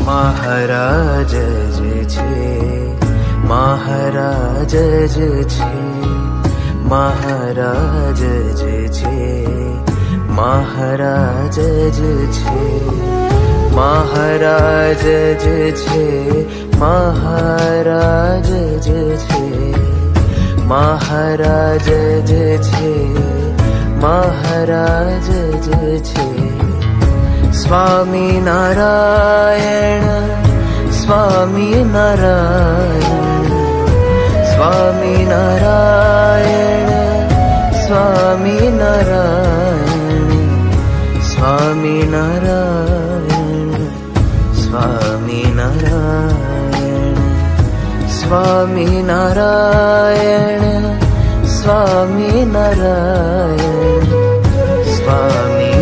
મહારાજ જ છે, મહારાજ જ છે, મહારાજ જ છે, મહારાજ જ છે, મહારાજ જ છે, મહારાજ જ છે, મહારાજ જ છે, મહારાજ જ છે. સ્વામી નારાયણ, સ્વામી નારાયણ, સ્વામી નારાયણ, સ્વામી નારાયણ, સ્વામી નારાયણ, સ્વામી નારાયણ, સ્વામી નારાયણ, સ્વામી નારાયણ, સ્વામી